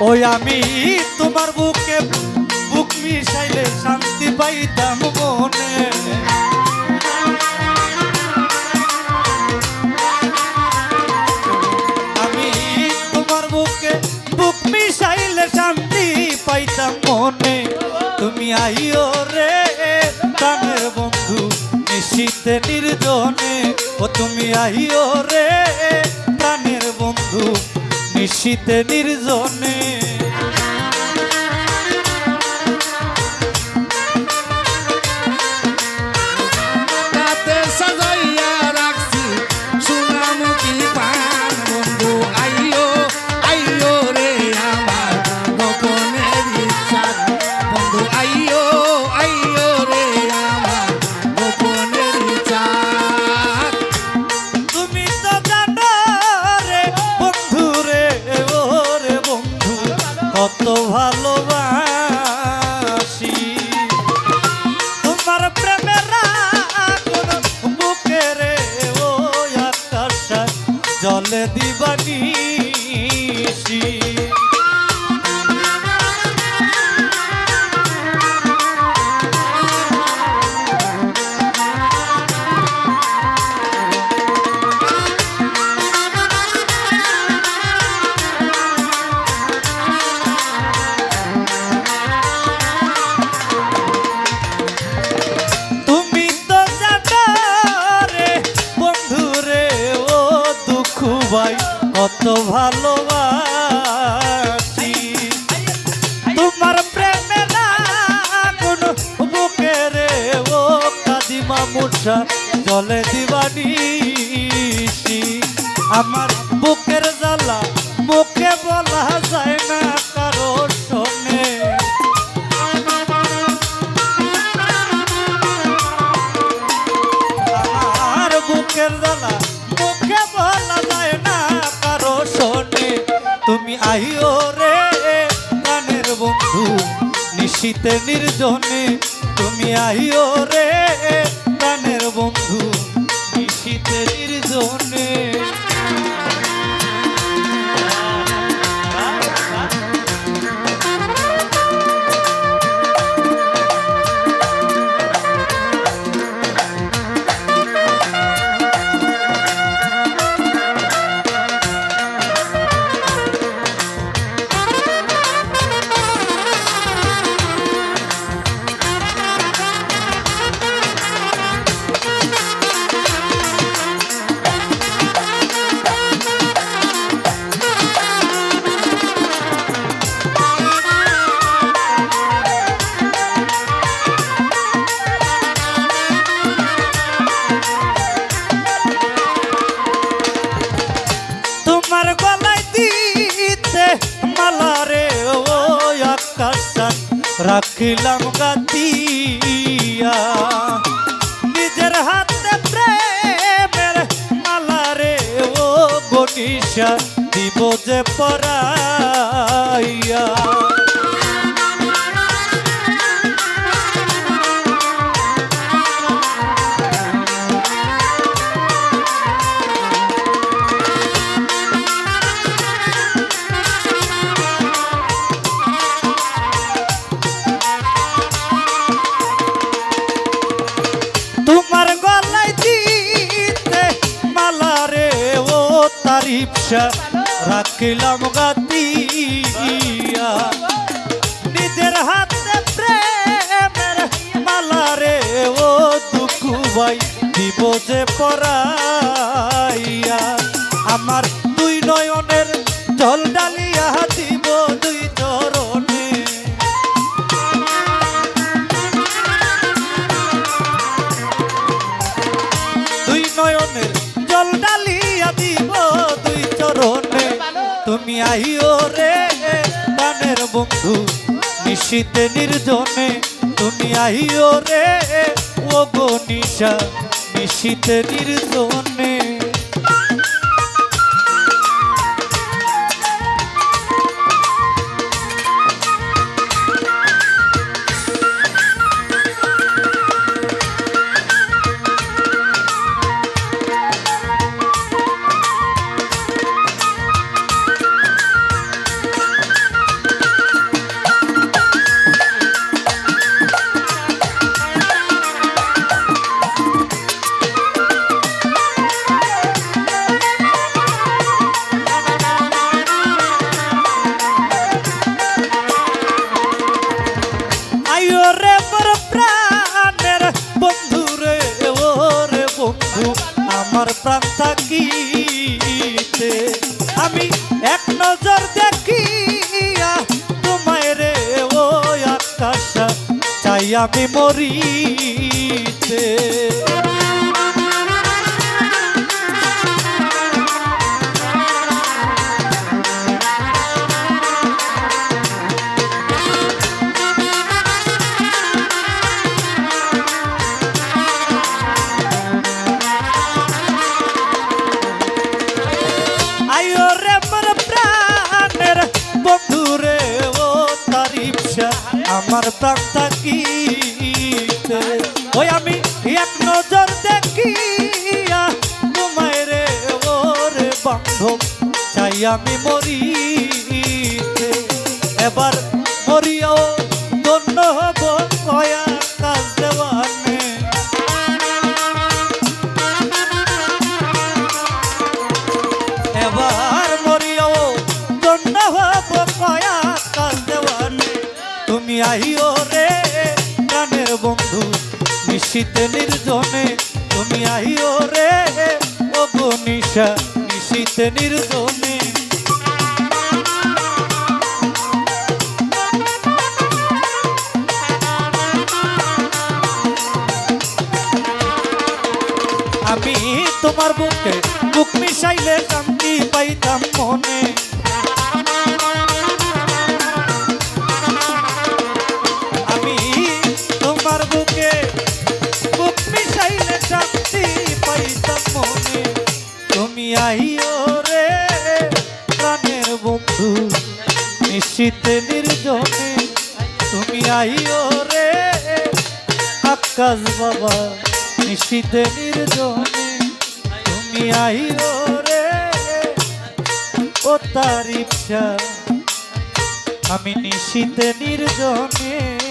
ওই আমি তোমার বুকে বুক মিশাইলে শান্তি পাইতাম মনে। আমি তোমার বুকে বুক মিশাইলে শান্তি পাইতাম মনে। তুমি আইও রে প্রাণের বন্ধু নিশীথে নির্জনে। ও তুমি আইও রে প্রাণের বন্ধু নিশীথে নির্জনে। কত ভালোবাসি তোমার প্রেমের আগুন বুকে রে ও আকাশ জলে দিবানিশি। কত ভালোবাসি তোমার প্রেমে আগুন বুকে রে ও কাদিমা মূর্ছা জলে দিবানিশি। আমার বুকের জ্বালা মুখে বলা যায় না কারো শোনে। আমার বুকের জ্বালা মুখে বলা যায় না কারো শোনে। তুমি আইও রে প্রাণের বন্ধু নিশীথে নির্জনে। তুমি আইও রে প্রাণের বন্ধু নিশীথে নির্জনে। রাখিলাম গাতিয়া নিজের হাতে প্রেমের মালা রে ও গনিশা দিব যে পরাইয়া। রাখিলাম গাতিয়া নিজের হাতে প্রেমের মালা রে ও দুঃখু ভাই দিব যে পরাইয়া। আমার দুই নয়নের জল ডালিয়া দিব দুই চরণে। দুই নয়নের জল ডালিয়া দিব দুই চরণে। তুমি আইও রে প্রাণের বন্ধু নিশীথে নির্জনে। তুমি আইও রে ও গো নিশা নিশীথে নির্জনে। প্রাণ থাকিতে আমি এক নজর দেখিয়া তোমায় রে ও আকাশ চাই আমি মরিতে আমার প্রাণ থাকিতে ওই আমি এক নজর দেখিয়া তোমায় রে ওরে বান্ধব চাই আমি মরিতে এবার মরিয়াও ধন্য হব কয়া কাজ দেওয়ানে এবার মরিয়াও ধন্য হব কয়া কাজ দেওয়ানে তুমি আহিও রে প্রাণের বন্ধু নিশীতে নির্জনে তুমি আহিও রে ও গো নিশা নিশীতে নির্জনে আমি তোমার বুকে বুক মিশাইলে শান্তি পাইতাম মনে তুমি আহিও রে প্রাণের বন্ধু নিশীতে নির্জনে তুমি আহিও রে আকাশ বাবা নিশীতে নির্জনে তুমি আহিও রে ও তার ইচ্ছা আমি নিশীতে নির্জনে